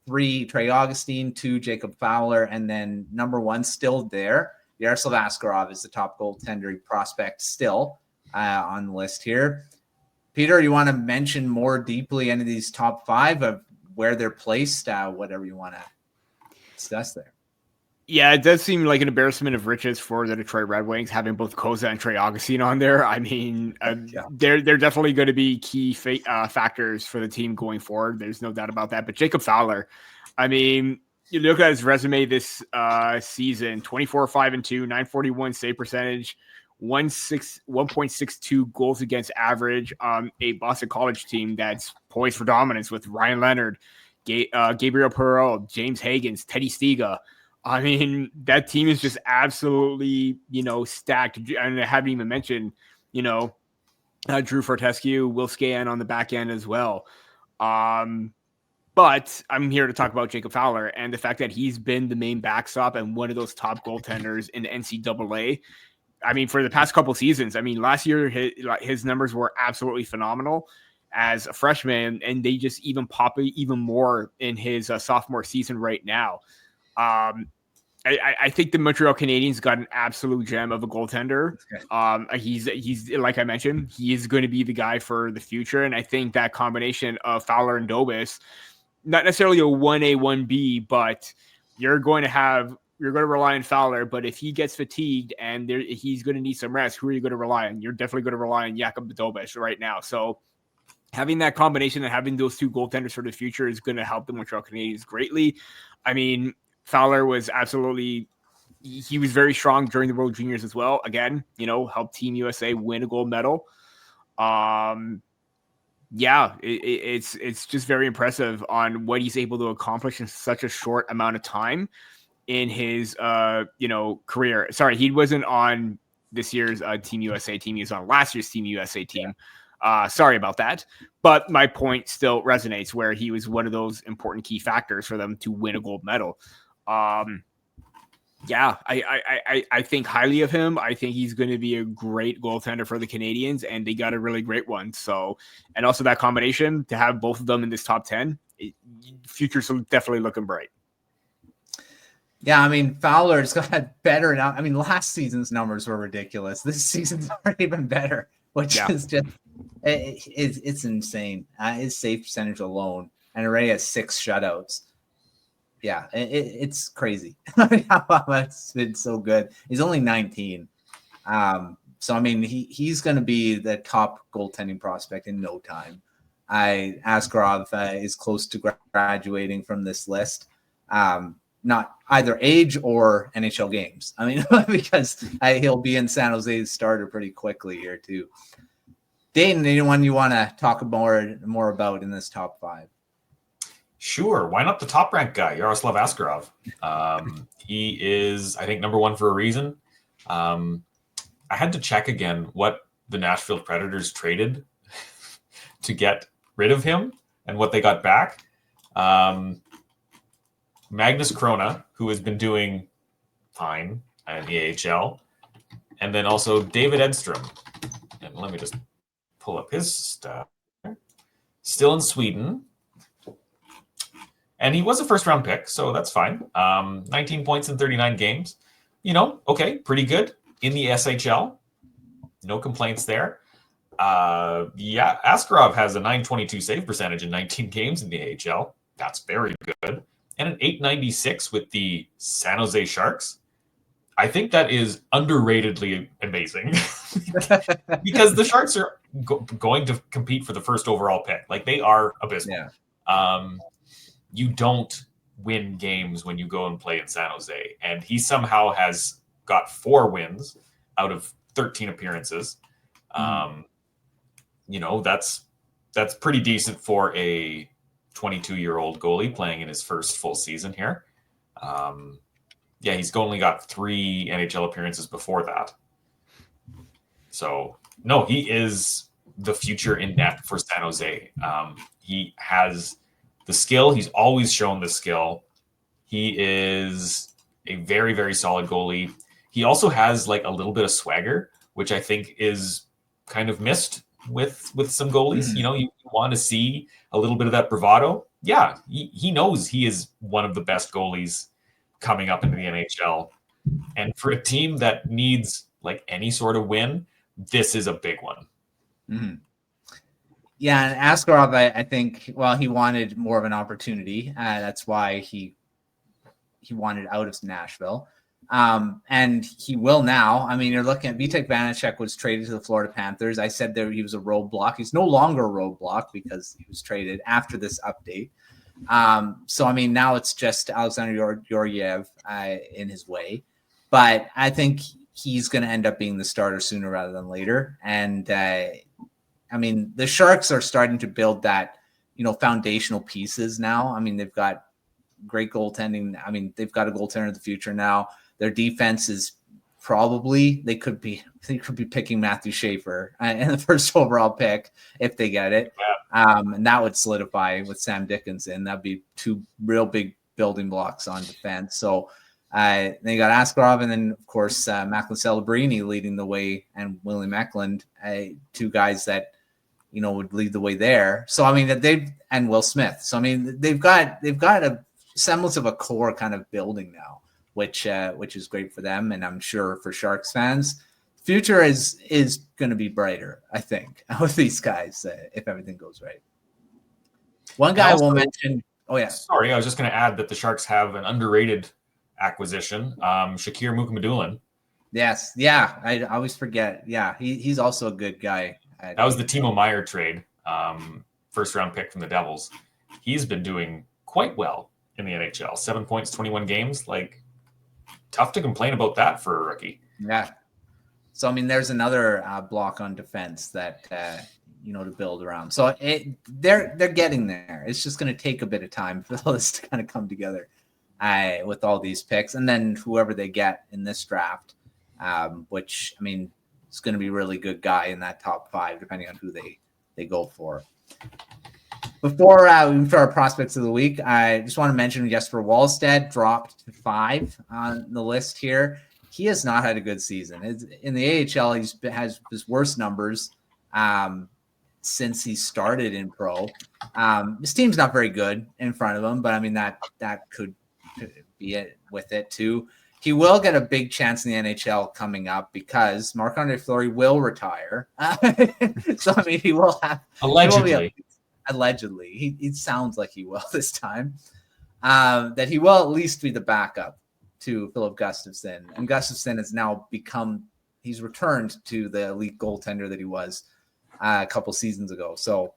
3 Trey Augustine, 2 Jacob Fowler, and then number 1 still there. Yaroslav Askarov is the top goaltender prospect still on the list here. Peter, you want to mention more deeply any of these top 5 of where they're placed, whatever you want to discuss there? Yeah, it does seem like an embarrassment of riches for the Detroit Red Wings having both Cossa and Trey Augustine on there. They're definitely going to be key factors for the team going forward. There's no doubt about that. But Jacob Fowler, you look at his resume this season: 24-5-2, 941 save percentage, 1.62 goals against average on a Boston College team that's poised for dominance with Ryan Leonard, Gabriel Perreault, James Higgins, Teddy Stiga. That team is just absolutely, stacked. And I haven't even mentioned, Drew Fortescue, Will Scan on the back end as well. But I'm here to talk about Jacob Fowler and the fact that he's been the main backstop and one of those top goaltenders in the NCAA. For the past couple seasons. Last year his numbers were absolutely phenomenal as a freshman, and they just even pop even more in his sophomore season right now. I think the Montreal Canadiens got an absolute gem of a goaltender. He's like I mentioned, he is going to be the guy for the future, and I think that combination of Fowler and Dobeš, not necessarily a 1A 1B, but you're going to rely on Fowler, but if he gets fatigued and he's going to need some rest, who are you going to rely on? You're definitely going to rely on Jakub Dobeš right now. So having that combination and having those two goaltenders for the future is going to help the Montreal Canadiens greatly. Fowler was he was very strong during the World Juniors as well. Again, helped Team USA win a gold medal. It's just very impressive on what he's able to accomplish in such a short amount of time in his career. Sorry, he wasn't on this year's Team USA team. He was on last year's Team USA team. Sorry about that. But my point still resonates where he was one of those important key factors for them to win a gold medal. I think highly of him. I think he's going to be a great goaltender for the Canadiens, and they got a really great one. So, and also that combination to have both of them in this top 10, future's definitely looking bright. Yeah, Fowler's got better now. Last season's numbers were ridiculous. This season's already been better, which is just it's insane. His save percentage alone, and already has 6 shutouts. Yeah, it's crazy. It's been so good. He's only 19. He's going to be the top goaltending prospect in no time. Askarov is close to graduating from this list. Not either age or NHL games. Because he'll be in San Jose's starter pretty quickly here too. Dayton, anyone you want to talk more about in this top 5? Sure. Why not the top ranked guy, Yaroslav Askarov? He is, I think, number 1 for a reason. I had to check again what the Nashville Predators traded to get rid of him and what they got back. Magnus Krona, who has been doing fine in the AHL, and then also David Edstrom. And let me just pull up his stuff. Still in Sweden. And he was a first-round pick, so that's fine. 19 points in 39 games. Okay, pretty good in the SHL. No complaints there. Askarov has a .922 save percentage in 19 games in the AHL. That's very good. And an .896 with the San Jose Sharks. I think that is underratedly amazing because the Sharks are going to compete for the first overall pick. Like, they are abysmal. Yeah. You don't win games when you go and play in San Jose. And he somehow has got 4 wins out of 13 appearances. That's pretty decent for a 22-year-old goalie playing in his first full season here. He's only got 3 NHL appearances before that. So, no, he is the future in net for San Jose. He has the skill. He's always shown the skill. He is a very, very solid goalie. He also has like a little bit of swagger, which I think is kind of missed with some goalies. You want to see a little bit of that bravado. Yeah, he knows he is one of the best goalies coming up into the NHL. And for a team that needs like any sort of win, this is a big one. Mm-hmm. Yeah, and Askarov, I think, he wanted more of an opportunity. That's why he wanted out of Nashville. And he will now. I mean, you're looking at Vitek Vanacek was traded to the Florida Panthers. I said there he was a roadblock. He's no longer a roadblock because he was traded after this update. So, I mean, now it's just Alexander Georgiev in his way. But I think he's going to end up being the starter sooner rather than later. And, I mean, the Sharks are starting to build that, foundational pieces now. I mean, they've got great goaltending. I mean, they've got a goaltender of the future now. Their defense is probably they could be picking Matthew Schaefer in the first overall pick if they get it. Yeah. And that would solidify with Sam Dickinson. That'd be 2 real big building blocks on defense. So then you got Askarov, and then of course Macklin Celebrini leading the way, and Willie Meckland, 2 guys that would lead the way there. So I mean and Will Smith. So I mean they've got a semblance of a core kind of building now, which is great for them, and I'm sure for Sharks fans, future is going to be brighter, I think, with these guys if everything goes right. One guy we'll mention. Oh yeah, sorry, I was just going to add that the Sharks have an underrated acquisition, Shakir Mukhamadullin. Yes, yeah, I always forget. Yeah, he's also a good guy. That was the Timo Meier trade, first round pick from the Devils. He's been doing quite well in the NHL. 7 points, 21 games. Like, tough to complain about that for a rookie. Yeah. So, I mean, there's another block on defense that, to build around. So they're getting there. It's just going to take a bit of time for all this to kind of come together with all these picks. And then whoever they get in this draft, which, I mean, is going to be a really good guy in that top 5, depending on who they go for. Before we move to our prospects of the week, I just want to mention Jesper Wallstedt dropped to 5 on the list here. He has not had a good season. In the AHL, has his worst numbers since he started in pro. His team's not very good in front of him, but I mean that could be it with it too. He will get a big chance in the NHL coming up because Marc-Andre Fleury will retire. So I mean, he will have allegedly. Allegedly, he sounds like he will this time. That he will at least be the backup to Philip Gustafsson, and Gustafsson has now he's returned to the elite goaltender that he was a couple seasons ago. So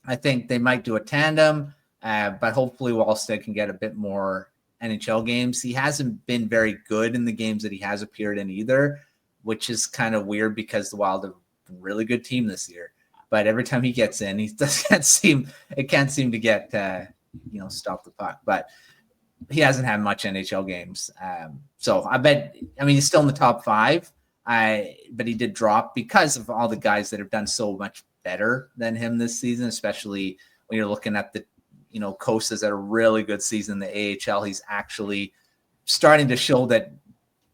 I think they might do a tandem, but hopefully Wallstedt can get a bit more NHL games. He hasn't been very good in the games that he has appeared in either, which is kind of weird because the Wild have a really good team this year. But every time he gets in, it can't seem to get stop the puck. But he hasn't had much NHL games, so I mean he's still in the top 5. But he did drop because of all the guys that have done so much better than him this season, especially when you're looking at the, Costa's at a really good season in the AHL. He's actually starting to show that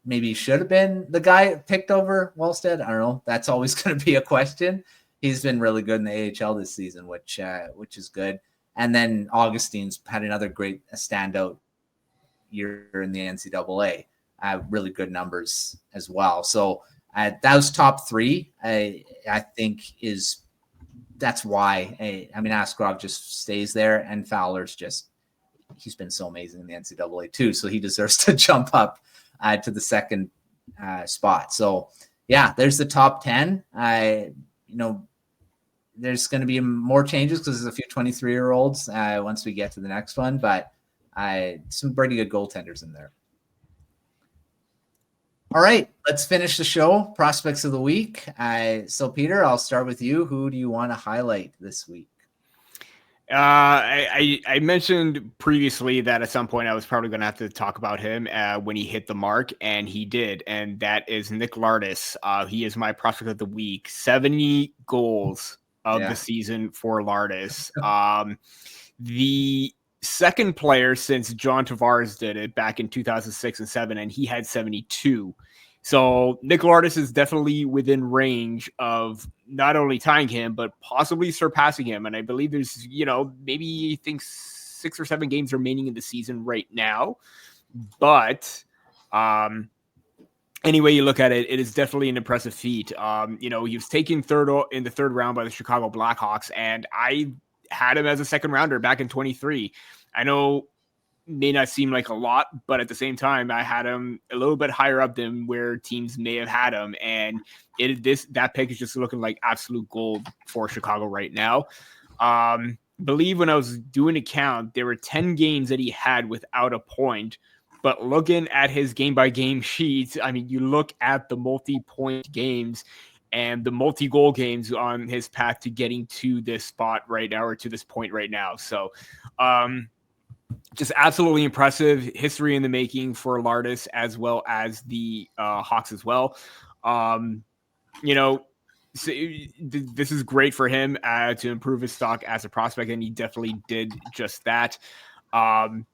maybe he should have been the guy picked over Wallstead. I don't know. That's always going to be a question. He's been really good in the AHL this season, which is good. And then Augustine's had another great standout year in the NCAA. Really good numbers as well. So those top three, I think that's why. Askarov just stays there, and Fowler's he's been so amazing in the NCAA too. So he deserves to jump up to the second spot. So yeah, there's the top 10. There's going to be more changes because there's a few 23-year-olds once we get to the next one, but some pretty good goaltenders in there. All right, let's finish the show. Prospects of the week. So Peter, I'll start with you. Who do you want to highlight this week? I mentioned previously that at some point I was probably going to have to talk about him when he hit the mark, and he did. And that is Nick Lardis. He is my prospect of the week. 70 goals of the season for Lardis. The second player since John Tavares did it back in 2006 and 7, and he had 72. So Nick Lardis is definitely within range of not only tying him, but possibly surpassing him. And I believe there's, maybe I think 6 or 7 games remaining in the season right now. But any way you look at it, it is definitely an impressive feat. He was taken third in the third round by the Chicago Blackhawks, and I had him as a second rounder back in 23. I know may not seem like a lot, but at the same time, I had him a little bit higher up than where teams may have had him. And that pick is just looking like absolute gold for Chicago right now. Believe when I was doing a count, there were 10 games that he had without a point. But looking at his game-by-game sheets, you look at the multi-point games and the multi-goal games on his path to getting to this spot right now, or to this point right now. So just absolutely impressive history in the making for Lardis, as well as the Hawks as well. So this is great for him to improve his stock as a prospect, and he definitely did just that. 70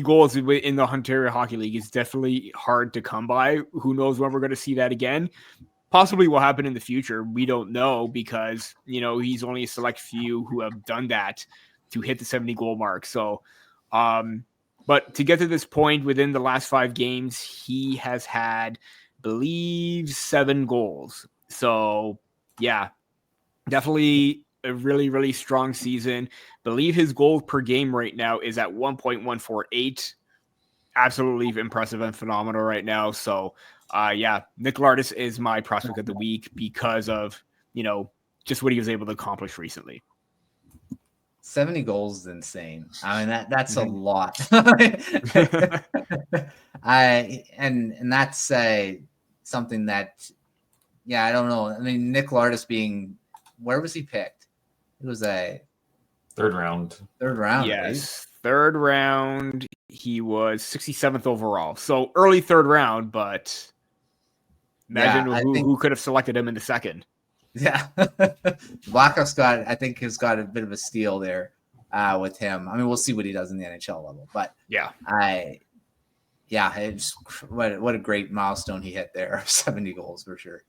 goals in the Ontario Hockey League is definitely hard to come by. Who knows when we're going to see that again? Possibly will happen in the future. We don't know, because, he's only a select few who have done that to hit the 70 goal mark. So, but to get to this point within the last 5 games, he has had, I believe, 7 goals. So yeah, definitely a really, really strong season. Believe his goal per game right now is at 1.148. Absolutely impressive and phenomenal right now. So Nick Lardis is my prospect of the week because of, just what he was able to accomplish recently. 70 goals is insane. That's a lot. And that's something that, I don't know. Nick Lardis where was he picked? It was a third round. Yes. Right? Third round. He was 67th overall. So early third round, but imagine who could have selected him in the second. Yeah. Blackhawks has got a bit of a steal there with him. We'll see what he does in the NHL level, but it's what a great milestone he hit there. 70 goals for sure.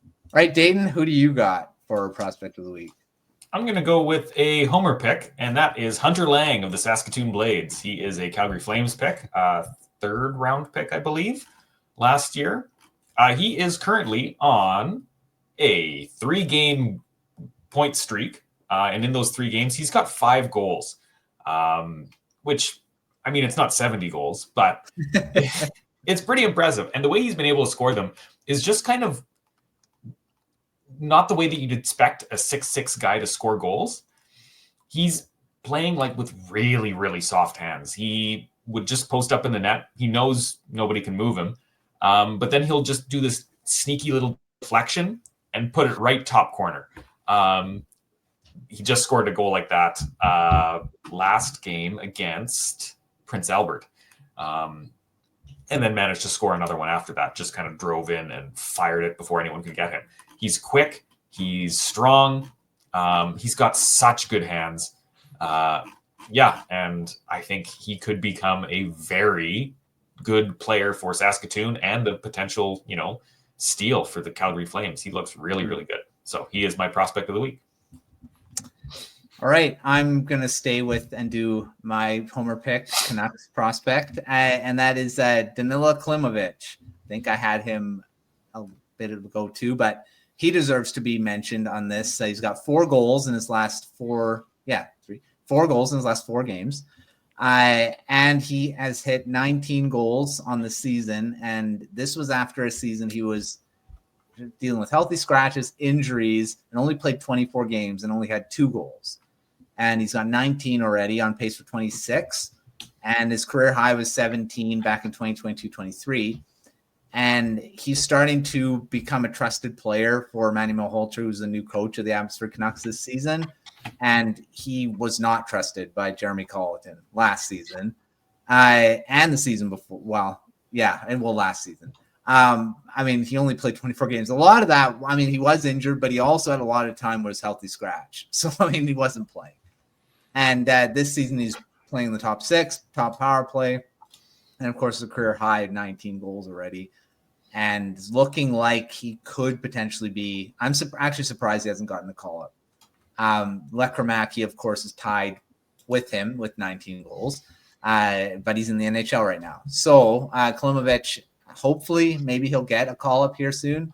All right, Dayton, who do you got for prospect of the week? I'm going to go with a homer pick, and that is Hunter Lang of the Saskatoon Blades. He is a Calgary Flames pick, third round pick, I believe, last year. He is currently on a 3-game point streak. And in those 3 games, he's got 5 goals, which, it's not 70 goals, but it's pretty impressive. And the way he's been able to score them is just kind of not the way that you'd expect a 6'6" guy to score goals. He's playing with really, really soft hands. He would just post up in the net. He knows nobody can move him. But then he'll just do this sneaky little deflection and put it right top corner. He just scored a goal like that last game against Prince Albert. and then managed to score another one after that. Just kind of drove in and fired it before anyone could get him. He's quick. He's strong. He's got such good hands. And I think he could become a very good player for Saskatoon and a potential, steal for the Calgary Flames. He looks really, really good. So he is my prospect of the week. All right, I'm going to stay with and do my homer pick, Canucks prospect, and that is Danila Klimovich. I think I had him a bit ago too, but he deserves to be mentioned on this. He's got 4 goals in his last 4 goals in his last 4 games. And he has hit 19 goals on the season. And this was after a season he was dealing with healthy scratches, injuries, and only played 24 games and only had 2 goals. And he's got 19 already, on pace for 26. And his career high was 17 back in 2022-23. And he's starting to become a trusted player for Manny Malhotra, who's the new coach of the Abbotsford Canucks this season. And he was not trusted by Jeremy Colleton last season and the season before. Last season. He only played 24 games. A lot of that, he was injured, but he also had a lot of time where his healthy scratch. So, he wasn't playing. And this season, he's playing the top 6, top power play. And, of course, a career high of 19 goals already. And looking like he could potentially be – I'm actually surprised he hasn't gotten a call-up. Lekramaki, of course, is tied with him with 19 goals. But he's in the NHL right now. So, Klimovich, hopefully, maybe he'll get a call-up here soon.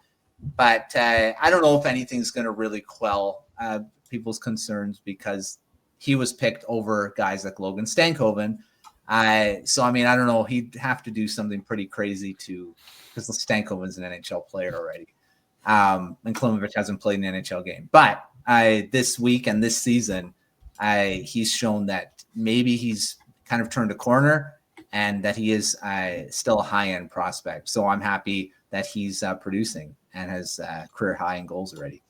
But I don't know if anything's going to really quell people's concerns because he was picked over guys like Logan Stankoven. I don't know. He'd have to do something pretty crazy because Stankoven's an NHL player already. And Klimovich hasn't played an NHL game. But this week and this season, he's shown that maybe he's kind of turned a corner and that he is still a high-end prospect. So I'm happy that he's producing and has career high in goals already.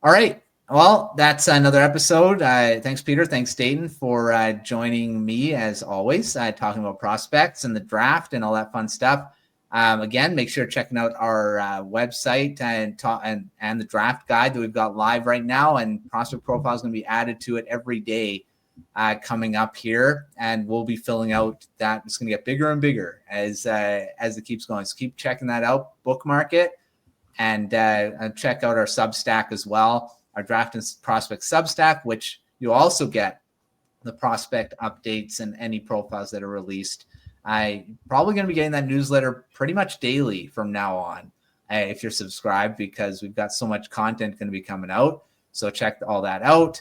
All right. Well, that's another episode. Thanks, Peter. Thanks, Dayton, for joining me as always, talking about prospects and the draft and all that fun stuff. Again, make sure checking out our website and the draft guide that we've got live right now. And prospect profile is going to be added to it every day coming up here, and we'll be filling out that. It's going to get bigger and bigger as it keeps going. So keep checking that out, bookmark it, and check out our Substack as well. Our draft and prospect Substack, which you also get the prospect updates and any profiles that are released. I'm probably going to be getting that newsletter pretty much daily from now on if you're subscribed, because we've got so much content going to be coming out. So check all that out.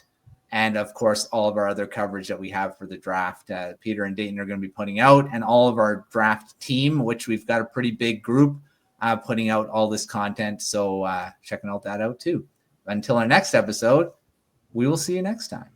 And, of course, all of our other coverage that we have for the draft, Peter and Dayton are going to be putting out, and all of our draft team, which we've got a pretty big group putting out all this content. So checking all that out too. Until our next episode, we will see you next time.